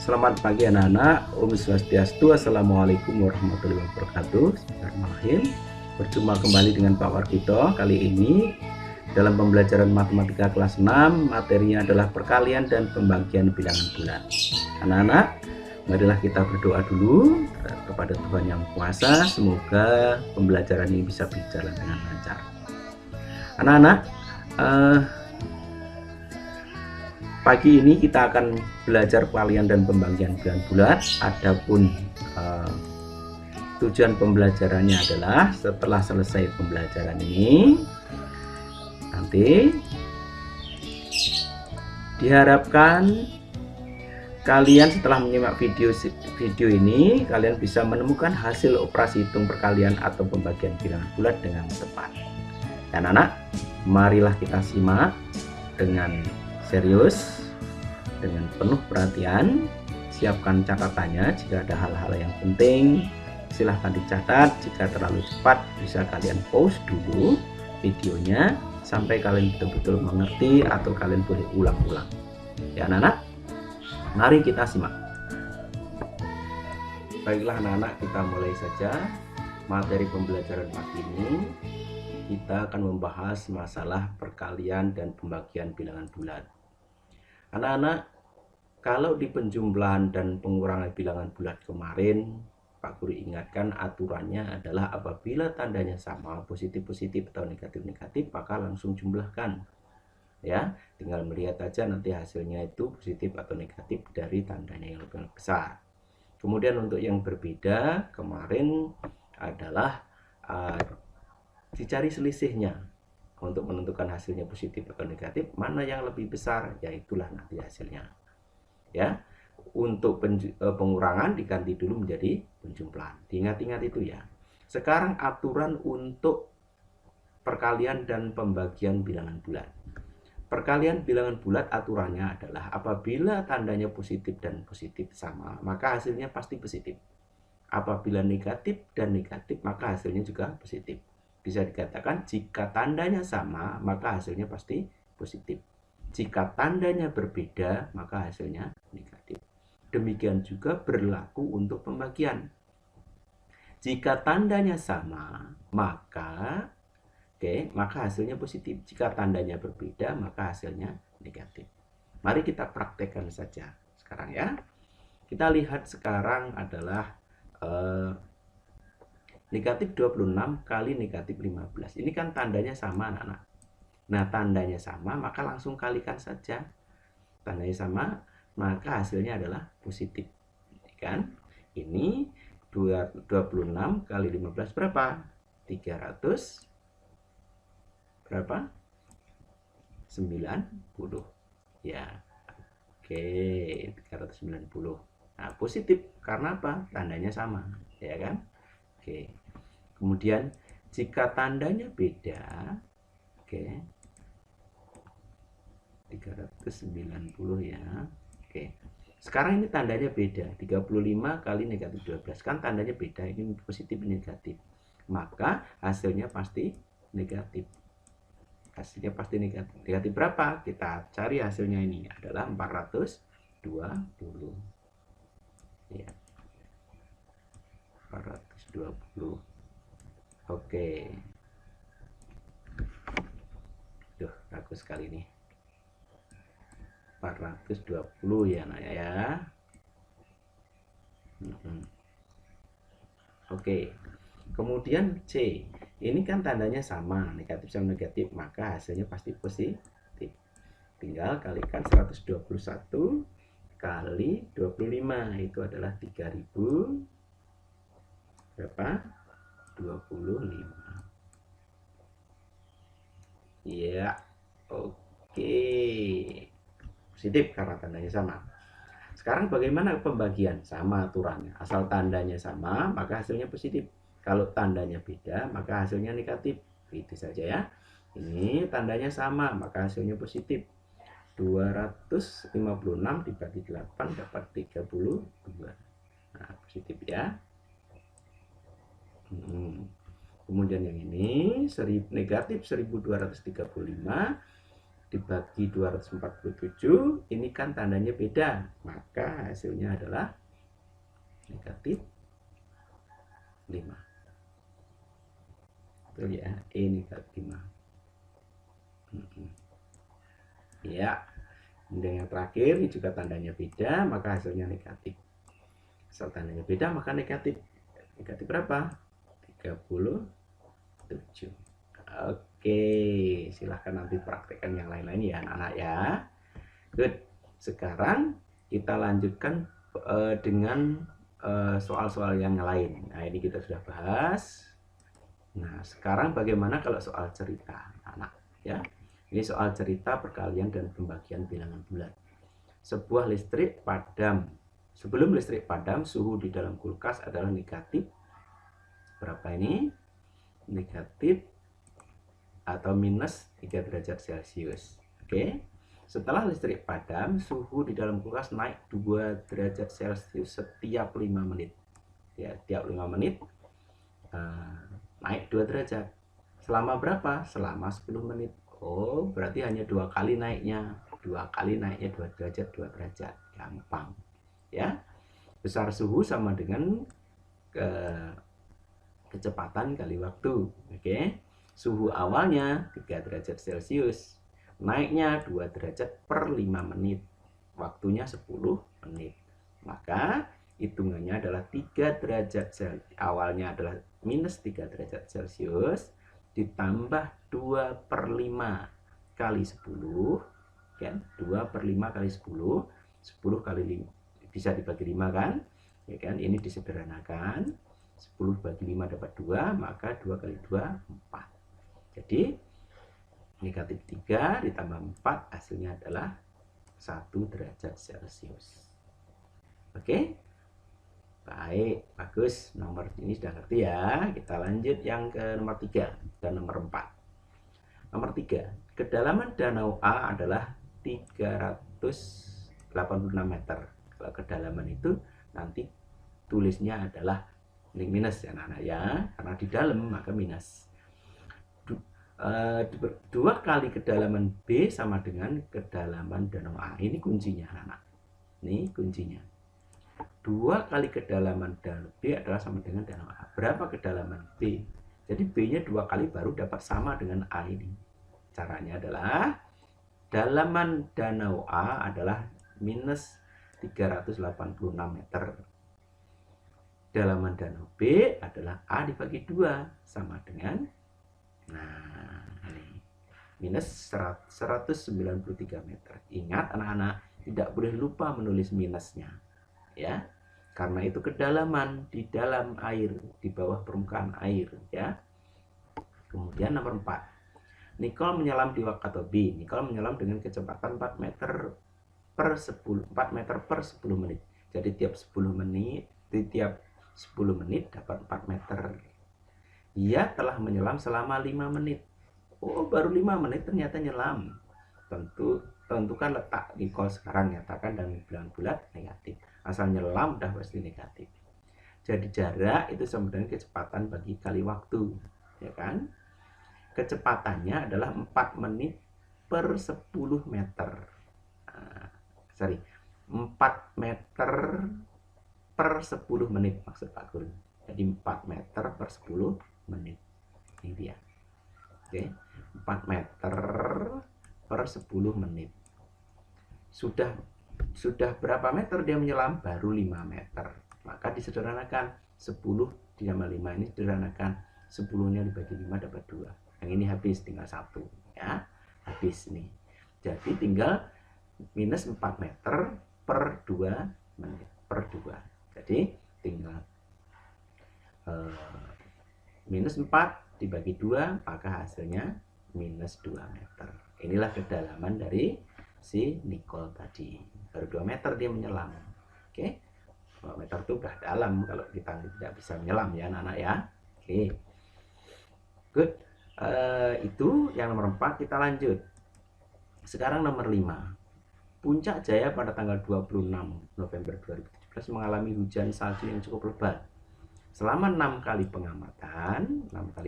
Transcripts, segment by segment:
Selamat pagi anak-anak. Om Swastiastu. Assalamualaikum warahmatullahi wabarakatuh. Bismillahirrahmanirrahim. Berjumpa kembali dengan Pak Wargito. Kali ini dalam pembelajaran matematika kelas 6, materinya adalah perkalian dan pembagian bilangan bulat. Anak-anak, marilah kita berdoa dulu kepada Tuhan Yang Kuasa. Semoga pembelajaran ini bisa berjalan dengan lancar. Anak-anak, pagi ini kita akan belajar perkalian dan pembagian bilangan bulat. Adapun tujuan pembelajarannya adalah setelah selesai pembelajaran ini, nanti diharapkan kalian setelah menyimak video ini, kalian bisa menemukan hasil operasi hitung perkalian atau pembagian bilangan bulat dengan tepat. Dan anak, marilah kita simak dengan serius, dengan penuh perhatian. Siapkan catatannya. Jika ada hal-hal yang penting, silahkan dicatat. Jika terlalu cepat, bisa kalian pause dulu videonya sampai kalian betul-betul mengerti, atau kalian boleh ulang-ulang. Ya anak-anak, mari kita simak. Baiklah anak-anak, kita mulai saja materi pembelajaran pagi ini. Kita akan membahas masalah perkalian dan pembagian bilangan bulat. Anak-anak, kalau di penjumlahan dan pengurangan bilangan bulat kemarin, Pak Guru ingatkan aturannya adalah apabila tandanya sama, positif-positif atau negatif-negatif, maka langsung jumlahkan. Ya, tinggal melihat aja nanti hasilnya itu positif atau negatif dari tandanya yang lebih besar. Kemudian untuk yang berbeda kemarin adalah dicari selisihnya. Untuk menentukan hasilnya positif atau negatif, mana yang lebih besar, yaitulah nanti hasilnya. Ya, untuk pengurangan diganti dulu menjadi penjumlahan. Diingat-ingat itu ya. Sekarang aturan untuk perkalian dan pembagian bilangan bulat. Perkalian bilangan bulat aturannya adalah apabila tandanya positif dan positif sama, maka hasilnya pasti positif. Apabila negatif dan negatif, maka hasilnya juga positif. Bisa dikatakan jika tandanya sama, maka hasilnya pasti positif. Jika tandanya berbeda, maka hasilnya negatif. Demikian juga berlaku untuk pembagian. Jika tandanya sama, maka hasilnya positif. Jika tandanya berbeda, maka hasilnya negatif. Mari kita praktekkan saja sekarang ya. Kita lihat sekarang adalah negatif 26 kali negatif 15. Ini kan tandanya sama anak-anak. Nah, tandanya sama, maka langsung kalikan saja. Tandanya sama, maka hasilnya adalah positif. Kan? Ini 26 kali 15 berapa? 300 berapa? 90. Ya. Oke, 390. Nah, positif karena apa? Tandanya sama, ya kan? Oke. Kemudian jika tandanya beda, 390 ya. Oke. Sekarang ini tandanya beda, 35 kali negatif 12. Kan tandanya beda, ini positif ini negatif. Maka hasilnya pasti negatif. Hasilnya pasti negatif. Negatif berapa? Kita cari hasilnya, ini adalah 420. Ya. 420. Oke. Duh, bagus sekali nih. 420 ya nak ya. Oke. Kemudian C. Ini kan tandanya sama, negatif sama negatif, maka hasilnya pasti positif. Tinggal kalikan 121 kali 25, itu adalah 3000 berapa? 25. Ya, oke. Positif karena tandanya sama. Sekarang bagaimana pembagian? Sama aturannya. Asal tandanya sama, maka hasilnya positif. Kalau tandanya beda, maka hasilnya negatif. Itu saja ya. Ini tandanya sama, maka hasilnya positif. 256 dibagi 8 dapat 32. Nah, positif ya. Kemudian yang ini negatif 1235 dibagi 247, ini kan tandanya beda, maka hasilnya adalah negatif 5. Betul ya, E negatif 5. Ya, kemudian yang terakhir ini juga tandanya beda, maka hasilnya negatif. Asal tandanya beda maka negatif. Negatif berapa? 37. Oke, silahkan nanti praktekkan yang lain-lain ya anak-anak ya. Good. Sekarang kita lanjutkan dengan soal-soal yang lain. Nah, ini kita sudah bahas. Nah, sekarang bagaimana kalau soal cerita, anak ya? Ini soal cerita perkalian dan pembagian bilangan bulat. Sebuah listrik padam. Sebelum listrik padam, suhu di dalam kulkas adalah negatif. Berapa ini? Negatif atau minus 3 derajat Celcius. Oke. Setelah listrik padam, suhu di dalam kulkas naik 2 derajat Celcius setiap 5 menit. Ya, tiap 5 menit naik 2 derajat. Selama berapa? Selama 10 menit. Oh, berarti hanya 2 kali naiknya. 2 kali naiknya 2 derajat, 2 derajat. Gampang. Ya. Besar suhu sama dengan kecepatan kali waktu. Oke. Suhu awalnya 3 derajat Celcius. Naiknya 2 derajat per 5 menit. Waktunya 10 menit. Maka hitungannya adalah 3 derajat Celcius. Awalnya adalah minus 3 derajat Celcius. Ditambah 2 per 5 kali 10. Kan? 2 per 5 kali 10. 10 kali 5. Bisa dibagi 5 kan? Ya kan? Ini disederhanakan. 10 bagi 5 dapat 2. Maka 2 kali 2, 4. Jadi negatif 3 ditambah 4 hasilnya adalah 1 derajat Celcius. Oke. Baik, bagus. Nomor ini sudah ngerti ya. Kita lanjut yang ke nomor 3 dan nomor 4. Nomor 3, kedalaman danau A adalah 386 meter. Kalau kedalaman itu nanti tulisnya adalah minus ya anak-anak ya. Karena di dalam maka minus. 2 kali kedalaman B sama dengan kedalaman danau A. Ini kuncinya anak-anak. Ini kuncinya. 2 kali kedalaman danau B adalah sama dengan danau A. Berapa kedalaman B? Jadi B-nya 2 kali baru dapat sama dengan A ini. Caranya adalah dalaman danau A adalah minus 386 meter. Dalaman danau B adalah A dibagi 2 sama dengan ini minus 193 meter. Ingat anak-anak, tidak boleh lupa menulis minusnya ya, karena itu kedalaman di dalam air, di bawah permukaan air ya. Kemudian nomor 4, Nicole menyelam di Wakatobi B. Nicole menyelam dengan kecepatan 4 meter per 10 menit. Jadi tiap 10 menit dapat 4 meter. Ia telah menyelam selama 5 menit. Oh, baru 5 menit ternyata nyelam. Tentukan letak Nicole sekarang, nyatakan dan bilangan bulat negatif. Asal nyelam udah pasti negatif. Jadi jarak itu sama dengan kecepatan bagi kali waktu, ya kan? Kecepatannya adalah 4 menit per 10 meter. 4 meter per 10 menit maksud Pak Guru. Jadi 4 meter per 10 menit. Ini dia. Oke, 4 meter per 10 menit. Sudah berapa meter dia menyelam? Baru 5 meter. Maka disederhanakan 10 ditambah 5 ini sederhanakan. 10-nya dibagi 5 dapat 2. Yang ini habis, tinggal 1 ya. Habis nih. Jadi tinggal minus 4 meter per 2 menit. Per 2. Jadi tinggal minus 4 dibagi 2, maka hasilnya minus 2 meter. Inilah kedalaman dari si Nicole tadi. Baru 2 meter dia menyelam. Oke. 2 meter itu udah dalam kalau kita tidak bisa menyelam ya anak-anak ya. Oke. Good. Itu yang nomor 4. Kita lanjut. Sekarang nomor 5. Puncak Jaya pada tanggal 26 November 2017 mengalami hujan salju yang cukup lebat. Selama 6 kali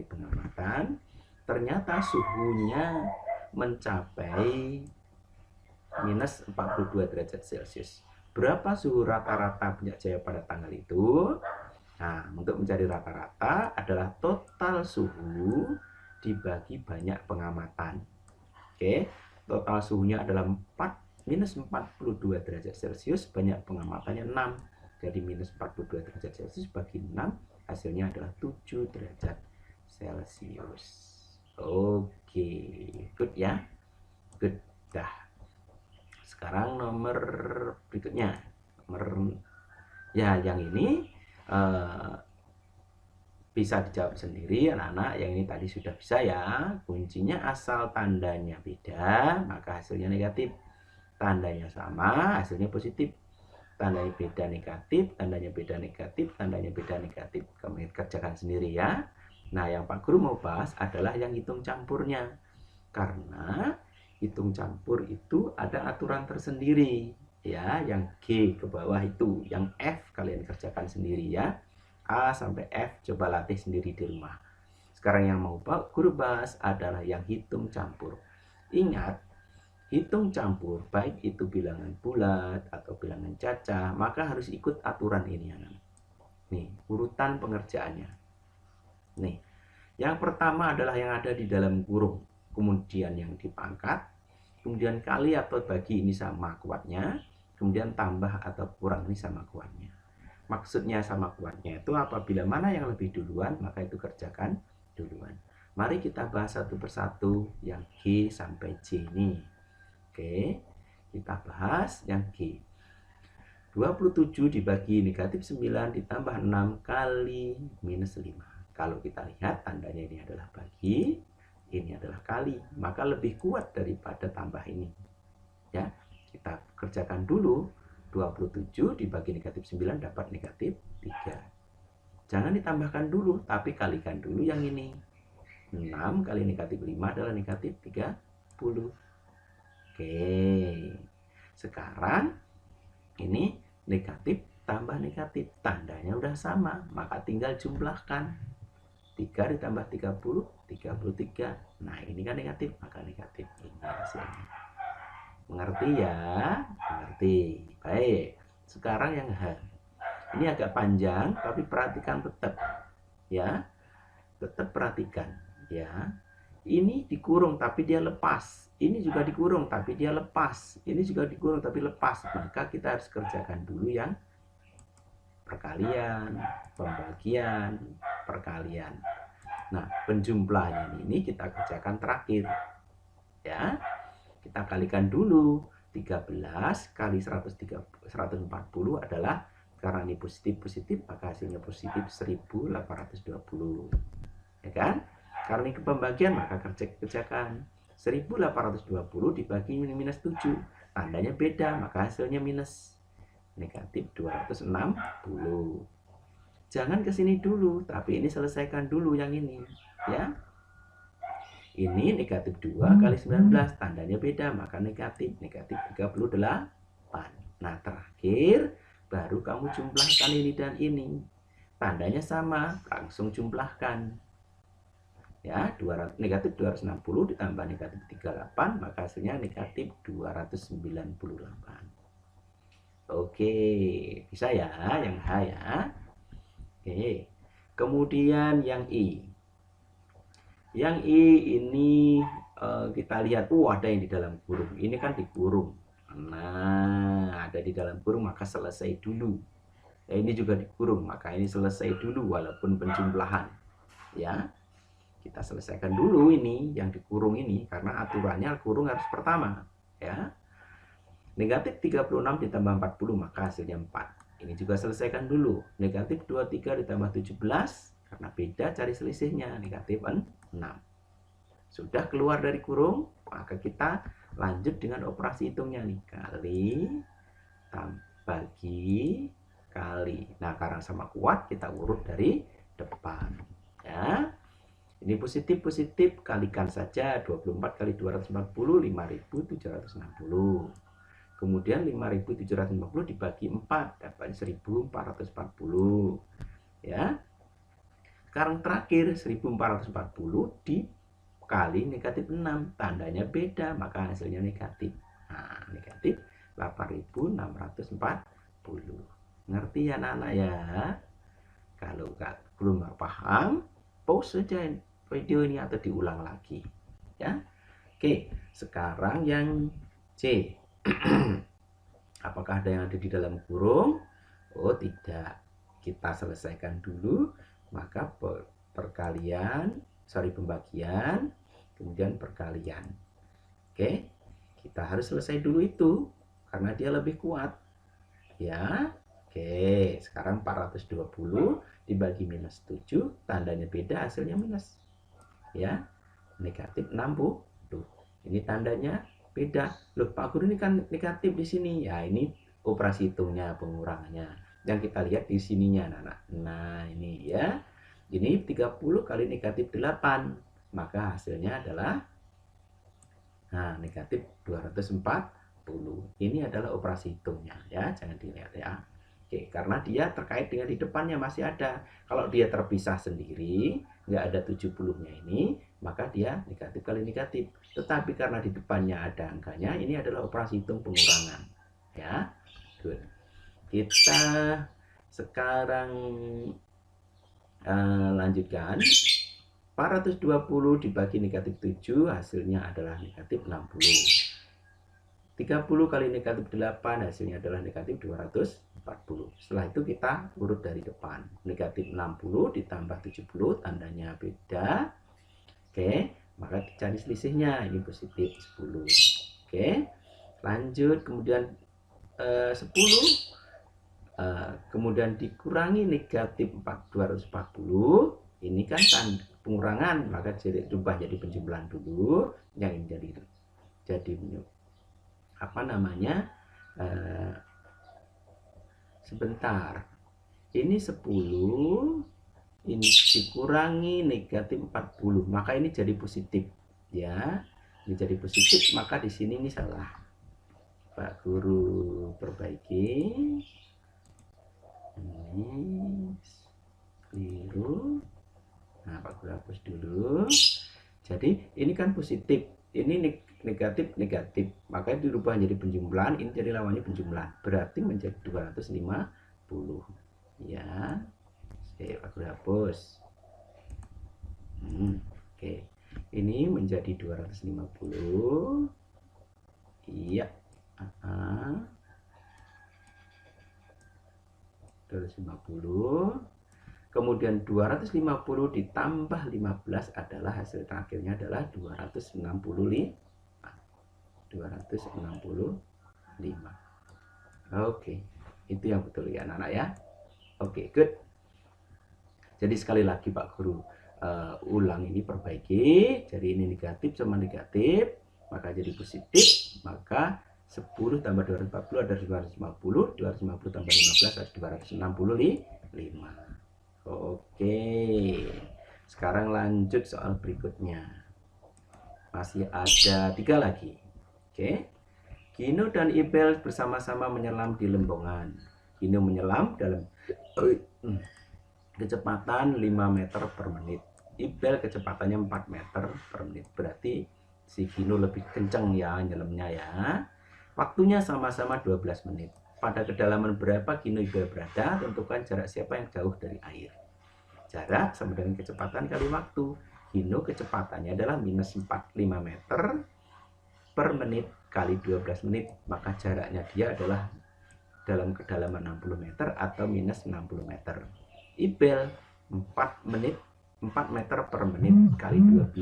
pengamatan, ternyata suhunya mencapai minus 42 derajat Celcius. Berapa suhu rata-rata Puncak Jaya pada tanggal itu? Nah, untuk mencari rata-rata adalah total suhu dibagi banyak pengamatan. Oke, total suhunya adalah minus 42 derajat Celcius, banyak pengamatannya 6. Jadi minus 42 derajat Celcius bagi 6, hasilnya adalah 7 derajat Celcius. Oke, good ya. Good. Dah. Sekarang nomor berikutnya. Nomor ya yang ini bisa dijawab sendiri anak-anak. Yang ini tadi sudah bisa ya. Kuncinya asal tandanya beda maka hasilnya negatif, tandanya sama hasilnya positif, tandanya beda negatif, tandanya beda negatif, tandanya beda negatif. Kamu kerjakan sendiri ya. Nah, yang Pak Guru mau bahas adalah yang hitung campurnya, karena hitung campur itu ada aturan tersendiri ya. Yang G ke bawah itu, yang F kalian kerjakan sendiri ya. A sampai F coba latih sendiri di rumah. Sekarang yang mau Pak Guru bahas adalah yang hitung campur. Ingat, hitung campur baik itu bilangan bulat atau bilangan cacah, maka harus ikut aturan ini anak. Nih, urutan pengerjaannya. Nih, yang pertama adalah yang ada di dalam kurung, kemudian yang dipangkat, kemudian kali atau bagi ini sama kuatnya, kemudian tambah atau kurang ini sama kuatnya. Maksudnya sama kuatnya itu apabila mana yang lebih duluan, maka itu kerjakan duluan. Mari kita bahas satu persatu yang G sampai J ini. Oke, kita bahas yang G. 27 dibagi negatif 9 ditambah 6 kali minus 5. Kalau kita lihat tandanya ini adalah bagi, ini adalah kali, maka lebih kuat daripada tambah ini. Ya, kita kerjakan dulu. 27 dibagi negatif 9 dapat negatif 3. Jangan ditambahkan dulu, tapi kalikan dulu yang ini. 6 kali negatif 5 adalah negatif 30. Oke, sekarang ini negatif tambah negatif, tandanya udah sama, maka tinggal jumlahkan. 3 ditambah 30, 33. Nah, ini kan negatif, maka negatif. Ini hasilnya. Mengerti ya? Mengerti. Baik. Sekarang yang H. Ini agak panjang, tapi perhatikan tetap. Ya. Tetap perhatikan. Ya. Ini dikurung, tapi dia lepas. Ini juga dikurung, tapi dia lepas. Ini juga dikurung, tapi lepas. Maka kita harus kerjakan dulu yang perkalian, pembagian, perkalian. Nah, penjumlahan ini kita kerjakan terakhir. Ya. Kita kalikan dulu. 13 kali 140 adalah, karena ini positif-positif, maka hasilnya positif 1820. Ya kan? Karena ini pembagian, maka kerjakan 1820 dibagi minus 7. Tandanya beda, maka hasilnya minus negatif 260. Jangan ke sini dulu, tapi ini selesaikan dulu yang ini. Ya. Ini negatif 2 kali 19, tandanya beda, maka negatif 38. Nah, terakhir baru kamu jumlahkan ini dan ini. Tandanya sama, langsung jumlahkan. Ya, negatif 260 ditambah negatif 38, maka hasilnya negatif 298. Oke, bisa ya yang H ya. Oke. Kemudian yang I. Yang I ini kita lihat, ada yang di dalam kurung. Ini kan dikurung. Nah, ada di dalam kurung, maka selesai dulu. Ya, ini juga dikurung, maka ini selesai dulu walaupun penjumlahan. Ya, kita selesaikan dulu ini yang dikurung ini, karena aturannya kurung harus pertama. Ya, negatif 36 ditambah 40, maka hasilnya 4. Ini juga selesaikan dulu. Negatif 23 ditambah 17, karena beda cari selisihnya, negatif 6. Sudah keluar dari kurung, maka kita lanjut dengan operasi hitungnya nih. Kali, bagi, kali. Nah, karena sama kuat, kita urut dari depan. Ya. Ini positif-positif, kalikan saja. 24 kali 240, 5.760. Kemudian 5.750 dibagi 4, dapat 1.440. Ya. Sekarang terakhir 1440 dikali kali negatif 6, tandanya beda, maka hasilnya negatif. Nah, negatif 8.640. Ngerti ya anak-anak ya? Kalau belum paham, pause saja video ini atau diulang lagi. Ya. Oke, sekarang yang C. Apakah ada yang ada di dalam kurung? Oh, tidak. Kita selesaikan dulu, maka pembagian, kemudian perkalian. Oke, kita harus selesai dulu itu, karena dia lebih kuat. Ya, oke. Sekarang 420 dibagi minus 7, tandanya beda, hasilnya minus. Ya, negatif 60. Ini tandanya beda. Loh, Pak Guru, ini kan negatif di sini. Ya, ini operasi hitungnya, pengurangannya. Yang kita lihat di sininya, anak-anak. Nah, ini ya. Ini 30 kali negatif 8. Maka hasilnya adalah negatif 240. Ini adalah operasi hitungnya ya, jangan dilihat ya. Oke, karena dia terkait dengan di depannya masih ada. Kalau dia terpisah sendiri, nggak ada 70-nya ini, maka dia negatif kali negatif. Tetapi karena di depannya ada angkanya, ini adalah operasi hitung pengurangan. Ya, good. Kita sekarang lanjutkan. 420 dibagi negatif 7, hasilnya adalah negatif 60. 30 kali negatif 8, hasilnya adalah negatif 240. Setelah itu kita urut dari depan. Negatif 60 ditambah 70, tandanya beda. Oke, maka dicari selisihnya. Ini positif 10. Oke, lanjut. Kemudian 10. Kemudian dikurangi negatif 240. Ini kan pengurangan, maka rubah jadi penjumlahan dulu. Yang ini jadi apa namanya, sebentar, ini 10, ini dikurangi negatif 40, maka ini jadi positif ya, ini jadi positif, maka di sini ini salah. Pak Guru perbaiki, ini keliru. Nah, Pak Guru hapus dulu. Jadi ini kan positif, ini negatif, maka dirubah menjadi penjumlahan, ini jadi lawannya penjumlahan, berarti menjadi 250 ya. Oke, Pak Guru hapus. Oke, ini menjadi 250. Iya, 250. Kemudian 250 ditambah 15 adalah hasil terakhirnya adalah 265. Oke, itu yang betul ya anak-anak ya. Oke, good. Jadi sekali lagi Pak Guru ulang ini, perbaiki. Jadi ini negatif sama negatif, maka jadi positif, maka 10 tambah 240 ada 250, 250 tambah 15 ada 265. Oke, sekarang lanjut soal berikutnya. Masih ada 3 lagi. Oke, Gino dan Ibel bersama-sama menyelam di lembongan. Gino menyelam dalam kecepatan 5 meter per menit. Ibel kecepatannya 4 meter per menit. Berarti si Gino lebih kencang ya nyelamnya ya. Waktunya sama-sama 12 menit. Pada kedalaman berapa Gino Ibel berada, tentukan jarak siapa yang jauh dari air. Jarak sama dengan kecepatan kali waktu. Gino kecepatannya adalah minus 45 meter per menit kali 12 menit. Maka jaraknya dia adalah dalam kedalaman 60 meter atau minus 60 meter. Ibel 4 meter per menit kali 12.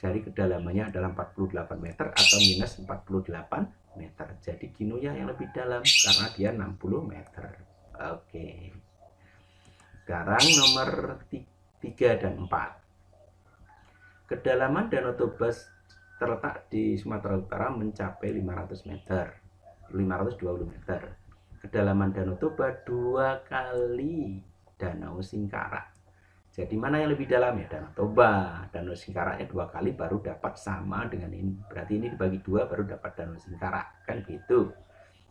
Jadi kedalamannya adalah 48 meter atau minus 48 meter. Jadi Gino yang lebih dalam karena dia 60 meter. Oke. Sekarang nomor 3 dan 4. Kedalaman Danau Toba terletak di Sumatera Utara mencapai 500 meter. 520 meter. Kedalaman Danau Toba 2 kali Danau Singkarak. Jadi mana yang lebih dalam ya? Danau Toba. Danau Singkaraknya 2 kali baru dapat sama dengan ini. Berarti ini dibagi 2 baru dapat Danau Singkarak. Kan gitu.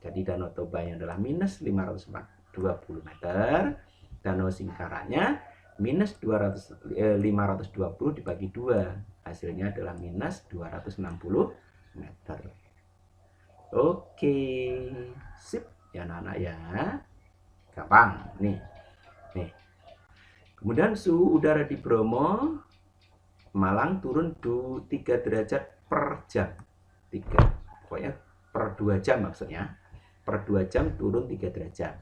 Jadi Danau Toba yang adalah minus 520 meter. Danau Singkaraknya minus 520 dibagi 2. Hasilnya adalah minus 260 meter. Oke, sip ya anak-anak ya. Gampang nih. Kemudian suhu udara di Bromo, Malang turun 3 derajat per jam. 3, pokoknya per 2 jam maksudnya. Per 2 jam turun 3 derajat.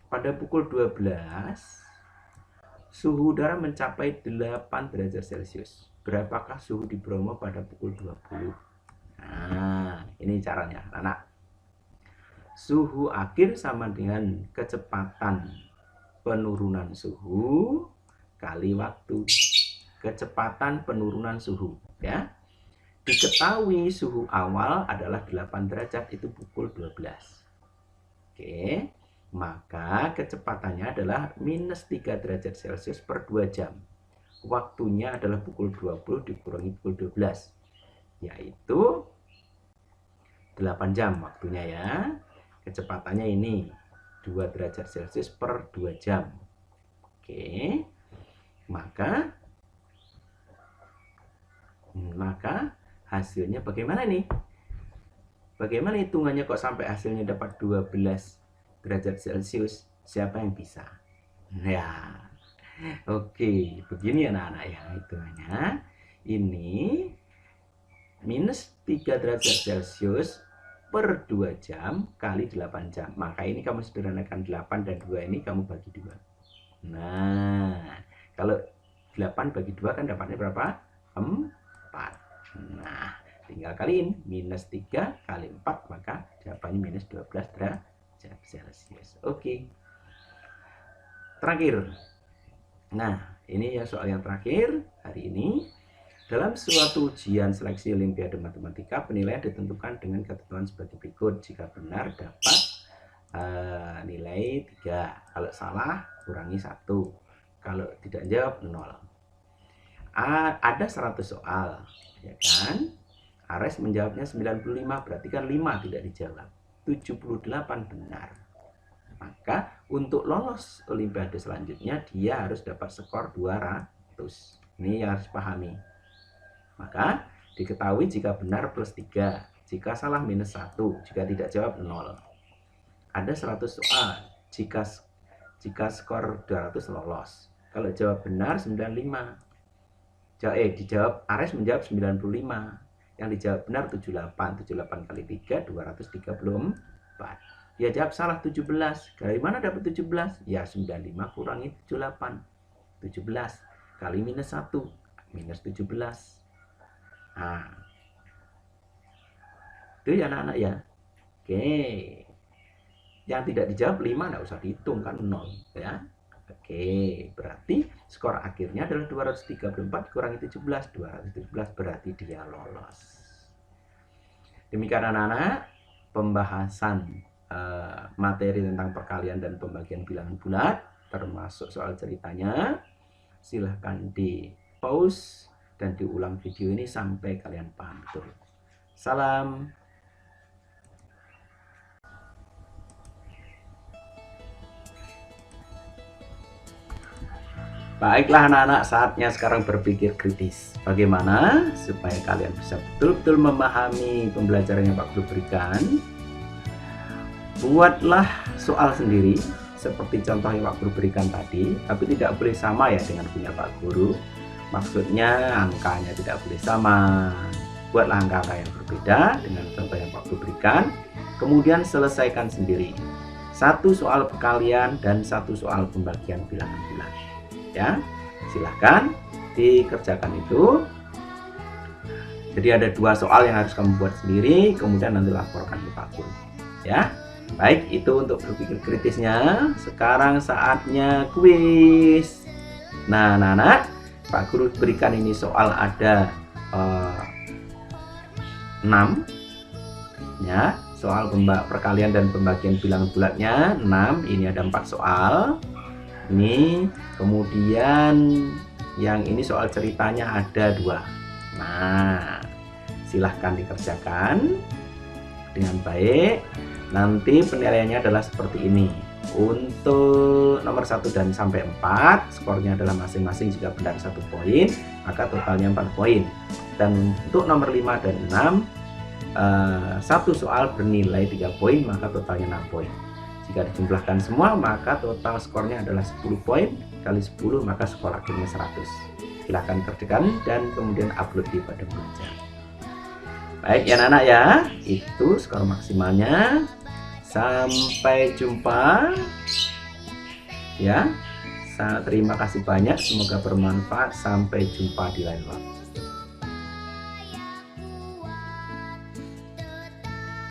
Pada pukul 12, suhu udara mencapai 8 derajat Celcius. Berapakah suhu di Bromo pada pukul 20? Nah, ini caranya, anak. Suhu akhir sama dengan kecepatan penurunan suhu kali waktu. Kecepatan penurunan suhu, ya. Diketahui suhu awal adalah 8 derajat, itu pukul 12. Oke, maka kecepatannya adalah minus 3 derajat Celcius per 2 jam. Waktunya adalah pukul 20 dikurangi pukul 12, yaitu 8 jam waktunya ya. Kecepatannya ini 2 derajat Celcius per 2 jam. Oke, maka hasilnya bagaimana nih? Bagaimana hitungannya kok sampai hasilnya dapat 12 derajat Celcius? Siapa yang bisa? Ya, oke, begini anak-anak ya hitungannya. Ini minus 3 derajat Celcius per 2 jam kali 8 jam. Maka ini kamu sederhanakan 8 dan 2 ini kamu bagi 2. Nah, kalau 8 bagi 2 kan dapatnya berapa? 4. Nah, tinggal kaliin. Minus 3 kali 4, maka jawabannya minus 12 derajat Celcius. Oke. Terakhir. Nah, ini ya soal yang terakhir hari ini. Dalam suatu ujian seleksi Olimpiade Matematika, penilaian ditentukan dengan ketentuan sebagai berikut. Jika benar dapat nilai 3. Kalau salah kurangi 1. Kalau tidak jawab 0. Ada 100 soal, ya kan? Ares menjawabnya 95, berarti kan 5 tidak dijawab. 78 benar. Maka untuk lolos Olimpiade selanjutnya dia harus dapat skor 200. Ini yang harus pahami. Maka diketahui jika benar plus 3, jika salah minus 1, jika tidak jawab 0. Ada 100 soal, jika skor 200 lolos. Kalau jawab benar 95. Dijawab Ares menjawab 95. Yang dijawab benar 78. 78 kali 3 234. Dia jawab salah 17. Dari mana dapat 17? Ya 95 kurangi 78. 17 kali minus 1 minus 17. Nah, itu ya anak-anak ya. Oke. Yang tidak dijawab 5 enggak usah dihitung kan 0 ya. Oke, berarti skor akhirnya adalah 234 kurangi 17. 217 berarti dia lolos. Demikian anak-anak pembahasan materi tentang perkalian dan pembagian bilangan bulat, termasuk soal ceritanya. Silahkan di pause dan diulang video ini sampai kalian paham betul. Salam. Baiklah anak-anak, saatnya sekarang berpikir kritis. Bagaimana supaya kalian bisa betul-betul memahami pembelajaran yang Pak Guru berikan. Buatlah soal sendiri, seperti contoh yang Pak Guru berikan tadi, tapi tidak boleh sama ya dengan punya Pak Guru. Maksudnya angkanya tidak boleh sama. Buatlah angka-angka yang berbeda dengan contoh yang Pak Guru berikan. Kemudian selesaikan sendiri. 1 soal perkalian dan 1 soal pembagian bilangan bulat. Ya, silahkan dikerjakan itu. Jadi ada 2 soal yang harus kamu buat sendiri, kemudian nanti laporkan ke Pak Guru. Ya, baik itu untuk berpikir kritisnya. Sekarang saatnya kuis. Nah, anak-anak, Pak Guru berikan ini soal ada 6. Ya, soal perkalian dan pembagian bilangan bulatnya 6. Ini ada 4 soal. Ini kemudian yang ini soal ceritanya ada 2. Nah, silahkan dikerjakan dengan baik. Nanti penilaiannya adalah seperti ini. Untuk nomor 1 dan sampai 4 skornya adalah masing-masing jika benar 1 poin, maka totalnya 4 poin. Dan untuk nomor 5 dan 6 satu soal bernilai 3 poin, maka totalnya 6 poin. Jika dijumlahkan semua, maka total skornya adalah 10 poin kali 10, maka skor akhirnya 100. Silahkan kerjakan dan kemudian upload di Pada Belajar. Baik ya anak-anak ya, itu skor maksimalnya. Sampai jumpa ya. Terima kasih banyak, semoga bermanfaat. Sampai jumpa di lain waktu.